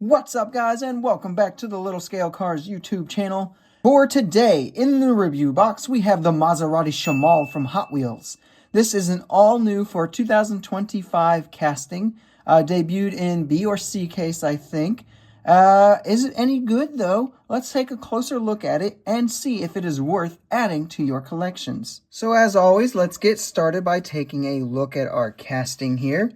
What's up, guys, and welcome back to the Little Scale Cars YouTube channel. For today, in the review box, we have the Maserati Shamal from Hot Wheels. This is an all-new for 2025 casting, debuted in B or C case, I think. Is it any good, though? Let's take a closer look at it and see if it is worth adding to your collections. So, as always, let's get started by taking a look at our casting here.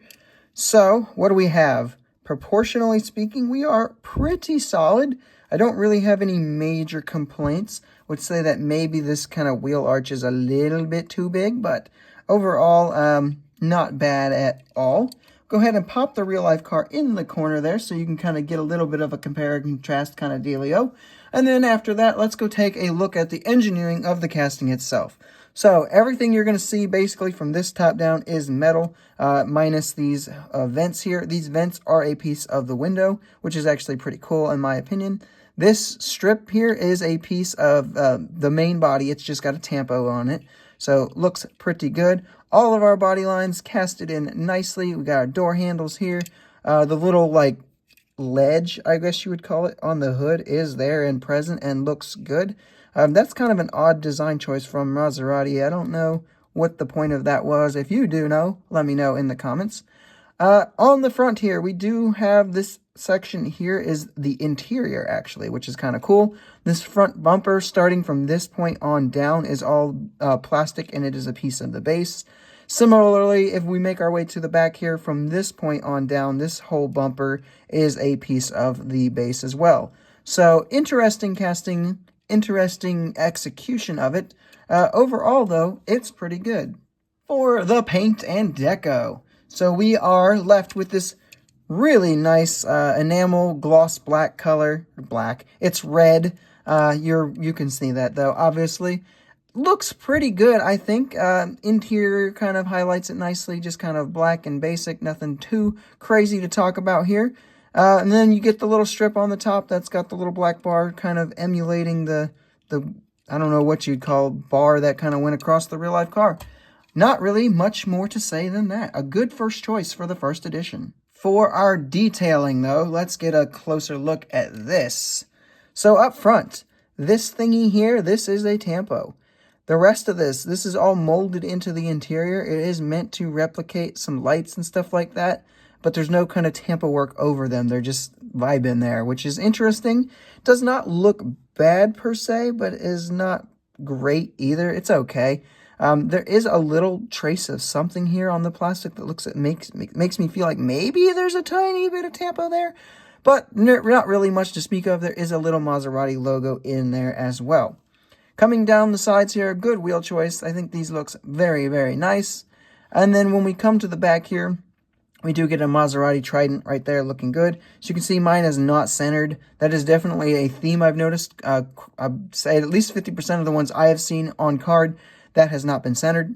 So, what do we have? Proportionally speaking, we are pretty solid. I don't really have any major complaints. Would say that maybe this kind of wheel arch is a little bit too big, but overall, not bad at all. Go ahead and pop the real life car in the corner there so you can kind of get a little bit of a compare and contrast kind of dealio. And then after that, let's go take a look at the engineering of the casting itself. So everything you're going to see basically from this top down is metal, minus these vents here. These vents are a piece of the window, which is actually pretty cool in my opinion. This strip here is a piece of the main body. It's just got a tampo on it. So looks pretty good. All of our body lines casted in nicely. We got our door handles here. The little like ledge, I guess you would call it, on the hood is there and present and looks good. That's kind of an odd design choice from Maserati. I don't know what the point of that was. If you do know, let me know in the comments. On the front here, we do have this section here is the interior, actually, which is kind of cool. This front bumper, starting from this point on down, is all plastic, and it is a piece of the base. Similarly, if we make our way to the back here, from this point on down, this whole bumper is a piece of the base as well. So, interesting casting, interesting execution of it. Overall, though, it's pretty good. For the paint and deco, so we are left with this really nice enamel gloss black color. Black. It's red. You can see that, though, obviously. Looks pretty good, I think. Interior kind of highlights it nicely. Just kind of black and basic. Nothing too crazy to talk about here. And then you get the little strip on the top that's got the little black bar kind of emulating the I don't know what you'd call bar that kind of went across the real life car. Not really much more to say than that. A good first choice for the first edition. For our detailing, though, let's get a closer look at this. So up front, this thingy here, this is a tampo. The rest of this is all molded into the interior. It is meant to replicate some lights and stuff like that, but there's no kind of tampo work over them. They're just vibing there, which is interesting. Does not look bad per se, but is not great either. It's okay. There is a little trace of something here on the plastic that makes me feel like maybe there's a tiny bit of tampo there, but not really much to speak of. There is a little Maserati logo in there as well. Coming down the sides here, good wheel choice. I think these looks very, very nice. And then when we come to the back here, we do get a Maserati Trident right there looking good. As you can see, mine is not centered. That is definitely a theme I've noticed. I'd say at least 50% of the ones I have seen on card, that has not been centered.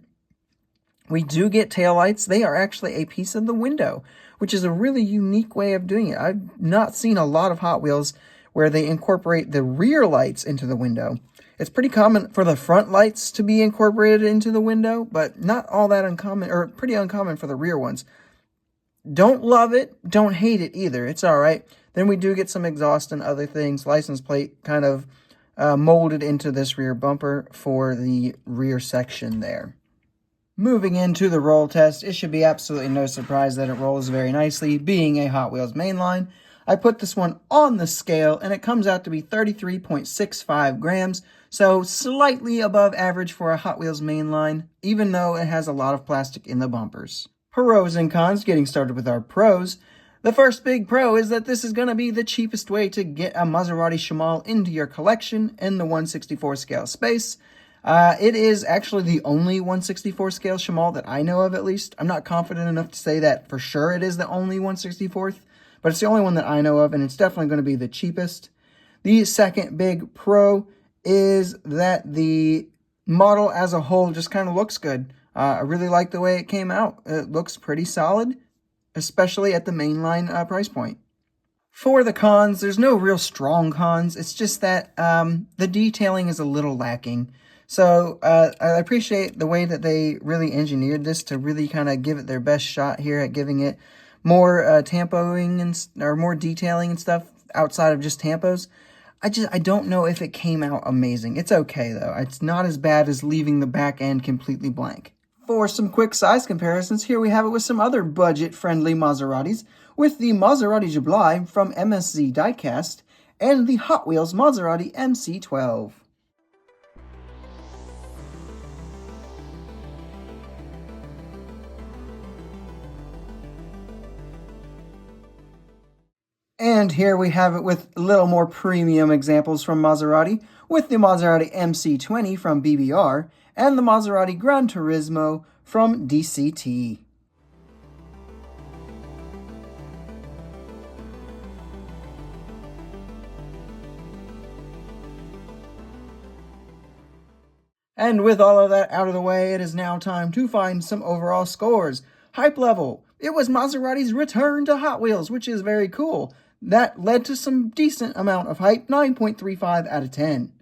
We do get taillights. They are actually a piece of the window, which is a really unique way of doing it. I've not seen a lot of Hot Wheels where they incorporate the rear lights into the window. It's pretty common for the front lights to be incorporated into the window, but not all that uncommon, or pretty uncommon for the rear ones. Don't love it, don't hate it either. It's all right. Then we do get some exhaust and other things, license plate kind of molded into this rear bumper for the rear section there. Moving into the roll test, it should be absolutely no surprise that it rolls very nicely, being a Hot Wheels mainline. I put this one on the scale, and it comes out to be 33.65 grams, so slightly above average for a Hot Wheels mainline, even though it has a lot of plastic in the bumpers. Pros and cons, getting started with our pros. The first big pro is that this is going to be the cheapest way to get a Maserati Shamal into your collection in the 1/64 scale space. It is actually the only 1/64 scale Shamal that I know of, at least. I'm not confident enough to say that for sure it is the only 1/64th, but it's the only one that I know of, and it's definitely going to be the cheapest. The second big pro is that the model as a whole just kind of looks good. I really like the way it came out. It looks pretty solid, especially at the mainline price point. For the cons, there's no real strong cons. It's just that the detailing is a little lacking. So I appreciate the way that they really engineered this to really kind of give it their best shot here at giving it more tampoing or more detailing and stuff outside of just tampos. I don't know if it came out amazing. It's okay though. It's not as bad as leaving the back end completely blank. For some quick size comparisons, here we have it with some other budget-friendly Maseratis, with the Maserati Shamal from MSZ Diecast and the Hot Wheels Maserati MC12. And here we have it with a little more premium examples from Maserati, with the Maserati MC20 from BBR and the Maserati Gran Turismo from DCT. And with all of that out of the way, it is now time to find some overall scores. Hype level. It was Maserati's return to Hot Wheels, which is very cool. That led to some decent amount of hype, 9.35 out of 10.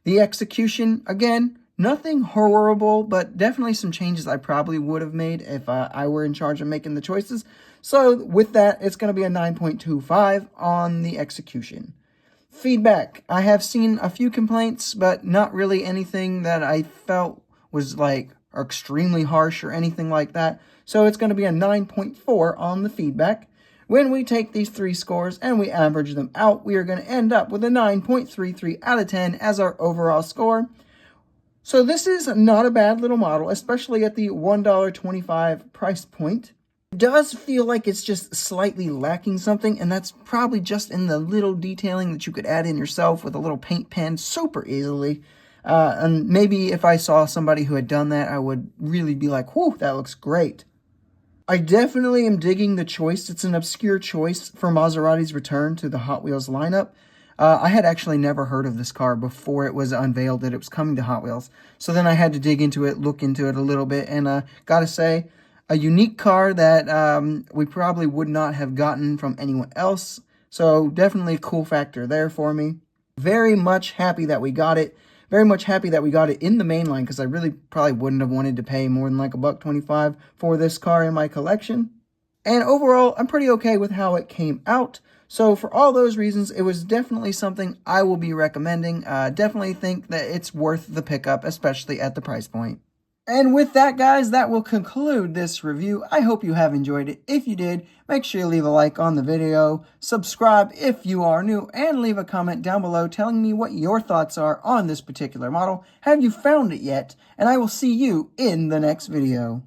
The execution, again, nothing horrible, but definitely some changes I probably would have made if I were in charge of making the choices. So with that, it's going to be a 9.25 on the execution. Feedback. I have seen a few complaints, but not really anything that I felt was like extremely harsh or anything like that. So it's going to be a 9.4 on the feedback. When we take these three scores and we average them out, we are going to end up with a 9.33 out of 10 as our overall score. So this is not a bad little model, especially at the $1.25 price point. It does feel like it's just slightly lacking something, and that's probably just in the little detailing that you could add in yourself with a little paint pen super easily. And maybe if I saw somebody who had done that, I would really be like, whew, that looks great. I definitely am digging the choice. It's an obscure choice for Maserati's return to the Hot Wheels lineup. I had actually never heard of this car before it was unveiled that it was coming to Hot Wheels. So then I had to dig into it, look into it a little bit, and gotta say, a unique car that we probably would not have gotten from anyone else. So definitely a cool factor there for me. Very much happy that we got it. Very much happy that we got it in the main line, because I really probably wouldn't have wanted to pay more than like $1.25 for this car in my collection. And overall, I'm pretty okay with how it came out. So for all those reasons, it was definitely something I will be recommending. Definitely think that it's worth the pickup, especially at the price point. And with that, guys, that will conclude this review. I hope you have enjoyed it. If you did, make sure you leave a like on the video, subscribe if you are new, and leave a comment down below telling me what your thoughts are on this particular model. Have you found it yet? And I will see you in the next video.